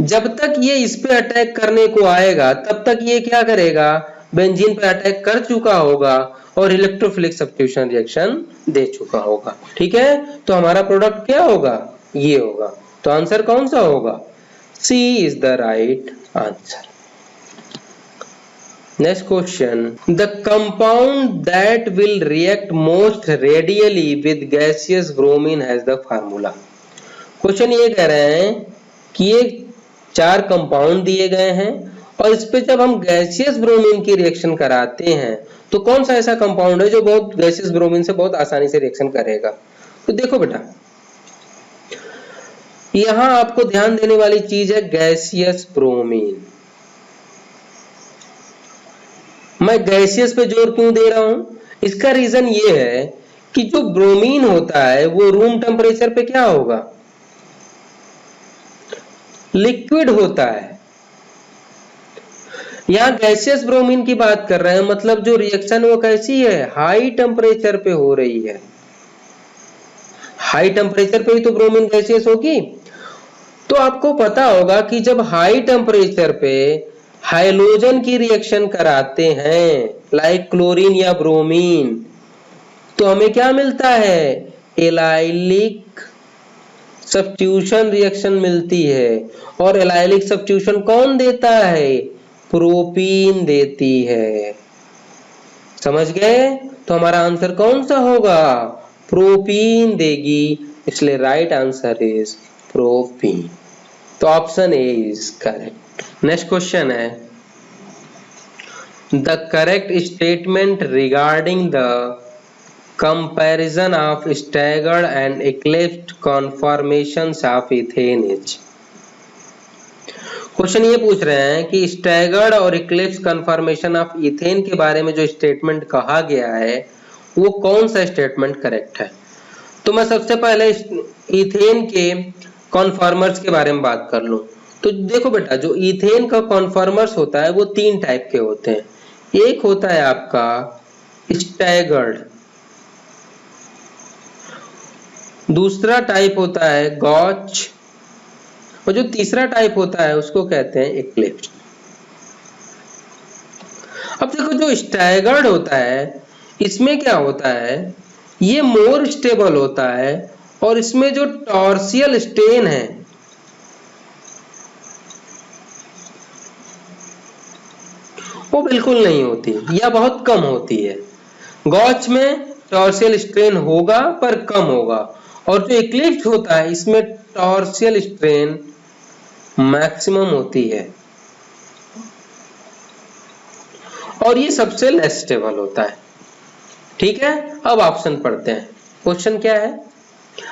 जब तक ये इस पे अटैक करने को आएगा तब तक ये क्या करेगा? बेंजीन पे अटैक कर चुका होगा और इलेक्ट्रोफिलिक सब्स्टिट्यूशन रिएक्शन दे चुका होगा। ठीक है, तो हमारा प्रोडक्ट क्या होगा? ये होगा। तो आंसर कौन सा होगा? C is the right answer. Next question. The compound that will react most radially with gaseous bromine has the formula. Question ये कह रहे हैं कि ये 4 कंपाउंड दिए गए हैं और इस पे जब हम गैसियस ब्रोमीन की रिएक्शन कराते हैं तो कौन सा ऐसा कंपाउंड है जो बहुत गैसियस ब्रोमीन से बहुत आसानी से रिएक्शन करेगा। तो देखो बेटा यहां आपको ध्यान देने वाली चीज है गैसियस ब्रोमीन। मैं गैसियस पे जोर क्यों दे रहा हूं? इसका रीजन ये है कि जो ब्रोमीन होता है वो रूम टेम्परेचर पे क्या होगा? लिक्विड होता है। यहां गैसियस ब्रोमीन की बात कर रहे हैं, मतलब जो रिएक्शन वो कैसी है? हाई टेम्परेचर पे हो रही है। हाई टेम्परेचर पे ही तो ब्रोमीन गैसियस होगी। तो आपको पता होगा कि जब हाई टेम्परेचर पे हाइड्रोजन की रिएक्शन कराते हैं लाइक क्लोरीन या ब्रोमीन, तो हमें क्या मिलता है? एलाइलिक सब्स्टिट्यूशन रिएक्शन मिलती है। और एलाइलिक सब्स्टिट्यूशन कौन देता है? प्रोपीन देती है। समझ गए? तो हमारा आंसर कौन सा होगा? प्रोपीन देगी, इसलिए राइट आंसर इज प्रोपीन। तो option A is correct. Next question है, the correct statement regarding the comparison of staggered and eclipsed conformations of ethane is। Question ये पूछ रहे हैं कि स्टैगर्ड और इक्लिप्स कन्फॉर्मेशन ऑफ इथेन के बारे में जो स्टेटमेंट कहा गया है वो कौन सा स्टेटमेंट करेक्ट है। तो मैं सबसे पहले इथेन के कॉन्फॉर्मर्स के बारे में बात कर लूं। तो देखो बेटा, जो इथेन का कॉन्फॉर्मर्स होता है वो तीन टाइप के होते हैं। एक होता है आपका स्टैगर्ड, दूसरा टाइप होता है गॉच, और जो तीसरा टाइप होता है उसको कहते हैं इक्लिप्स। अब देखो, जो स्टैगर्ड होता है इसमें क्या होता है, ये मोर स्टेबल होता है और इसमें जो टॉर्सियल स्टेन है वो बिल्कुल नहीं होती या बहुत कम होती है। गॉच में टॉर्सियल स्ट्रेन होगा पर कम होगा, और जो इक्लिप्स होता है इसमें टॉर्सियल स्ट्रेन मैक्सिमम होती है और ये सबसे लेस स्टेबल होता है। ठीक है, अब ऑप्शन पढ़ते हैं। क्वेश्चन क्या है?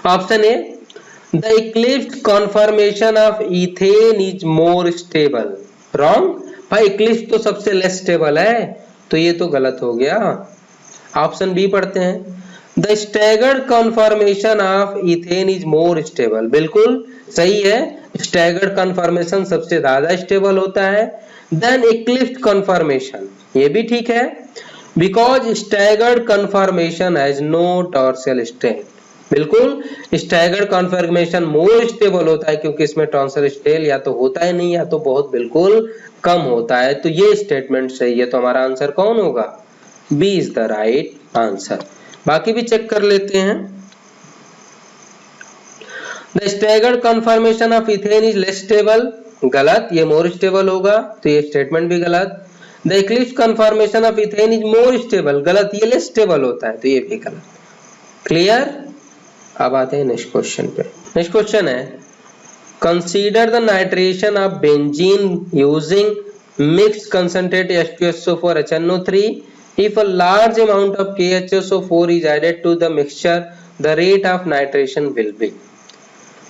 Option A, the Eclipse conformation of ethane is more stable. Wrong भाई, इक्लिप्स तो सबसे लेस स्टेबल है, तो ये तो गलत हो गया। ऑप्शन बी पढ़ते हैं, the staggered conformation of ethane is more stable. बिल्कुल सही है, स्टैगर्ड कॉन्फॉर्मेशन सबसे ज्यादा स्टेबल होता है देन इक्लिप्स कॉन्फॉर्मेशन। ये भी ठीक है, because staggered conformation has no torsional strain. बिल्कुल, स्टैगर्ड कॉन्फॉर्मेशन मोर स्टेबल होता है क्योंकि इसमें टॉर्सियल स्ट्रेन या तो होता ही नहीं या तो बहुत बिल्कुल कम होता है। तो ये स्टेटमेंट सही है, तो हमारा आंसर कौन होगा? B is the right answer. बाकी भी चेक कर लेते हैं। The staggered conformation of ethane is less stable, गलत, ये मोर स्टेबल होगा, तो ये स्टेटमेंट भी गलत। The Eclipse conformation of ethane is more stable, गलत, ये लेस स्टेबल होता है, तो ये भी गलत। क्लियर? अब आते हैं नेक्स्ट क्वेश्चन पे। नेक्स्ट क्वेश्चन है, consider the nitration of benzene using mixed concentrate H2SO4 HNO3 if a large amount of KHSO4 is added to the mixture the rate of nitration will be।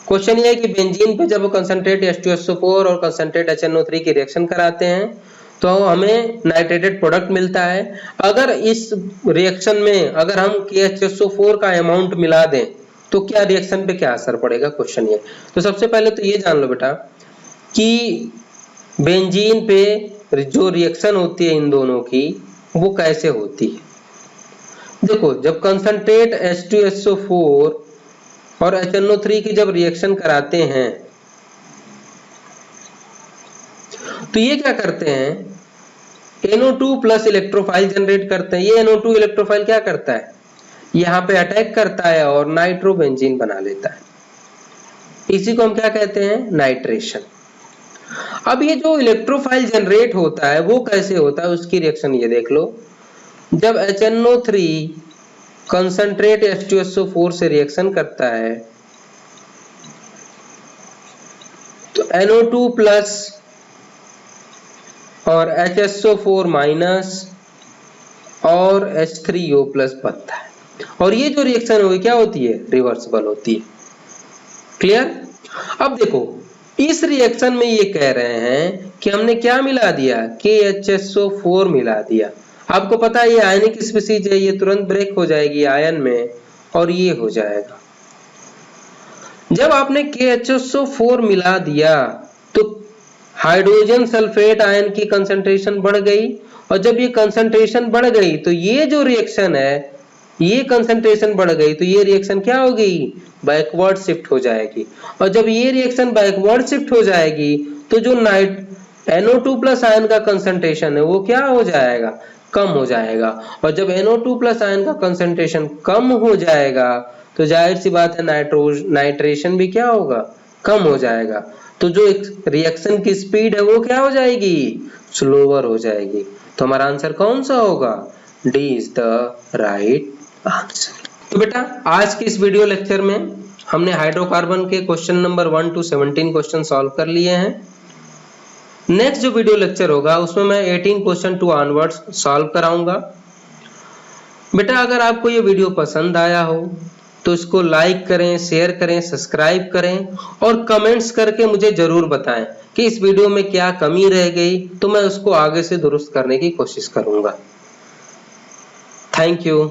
Question ये है कि benzene पे जब वो concentrate H2SO4 और concentrate HNO3 की reaction कराते हैं तो हमें नाइट्रेटेड प्रोडक्ट मिलता है। अगर इस रिएक्शन में अगर हम KHSO4 का अमाउंट मिला दें तो क्या रिएक्शन पे क्या असर पड़ेगा, क्वेश्चन ये। तो सबसे पहले तो ये जान लो बेटा कि बेंजीन पे जो रिएक्शन होती है इन दोनों की वो कैसे होती है। देखो, जब कंसंट्रेट H2SO4 और HNO3 की जब रिएक्शन कराते हैं तो ये क्या करते हैं, NO2 प्लस इलेक्ट्रोफाइल जनरेट करते हैं। ये NO2 इलेक्ट्रोफाइल क्या करता है, यहाँ पे अटैक करता है और नाइट्रोबेंजीन बना लेता है। इसी को हम क्या कहते हैं, नाइट्रेशन। अब ये जो इलेक्ट्रोफाइल जनरेट होता है वो कैसे होता है, उसकी रिएक्शन ये देख लो। जब HNO3 कंसंट्रेट H2SO4 से रिएक्शन करता है तो NO2 प्लस और HSO4 माइनस और H3O प्लस बनता है, और ये जो रिएक्शन होगी क्या होती है, रिवर्सिबल होती है। क्लियर? अब देखो, इस रिएक्शन में ये कह रहे हैं कि हमने क्या मिला दिया, KHSO4 मिला दिया, आपको पता है ये आयनिक स्पीशीज है, ये तुरंत ब्रेक हो जाएगी आयन में और ये हो जाएगा। जब आपने KHSO4 मिला दिया तो हाइड्रोजन सल्फेट आयन की कंसंट्रेशन बढ़ गई, और जब ये कंसंट्रेशन बढ़ गई तो ये जो रिएक्शन है, ये कंसंट्रेशन बढ़ गई तो ये रिएक्शन क्या हो गई, बैकवर्ड शिफ्ट हो जाएगी। और जब ये रिएक्शन बैकवर्ड शिफ्ट हो जाएगी तो जो NO2+ आयन का कंसंट्रेशन है वो क्या हो जाएगा, कम हो जाएगा। और जब NO2+ आयन का कंसंट्रेशन कम हो जाएगा तो जाहिर सी बात है नाइट्रेशन भी क्या होगा, कम हो जाएगा। तो जो रिएक्शन की स्पीड है वो क्या हो जाएगी, स्लोअर हो जाएगी। तो हमारा आंसर कौन सा होगा, D is the right answer. तो बेटा आज के इस वीडियो लेक्चर में हमने हाइड्रोकार्बन के question number 1 to 17 question solve कर लिए हैं। नेक्स्ट जो वीडियो लेक्चर होगा उसमें मैं 18 क्वेश्चन टू ऑनवर्ड्स सॉल्व कराऊंगा। बेटा अगर आपको ये वीडियो पसंद आया हो तो इसको लाइक करें, शेयर करें, सब्सक्राइब करें और कमेंट्स करके मुझे जरूर बताएं कि इस वीडियो में क्या कमी रह गई, तो मैं उसको आगे से दुरुस्त करने की कोशिश करूंगा। Thank you.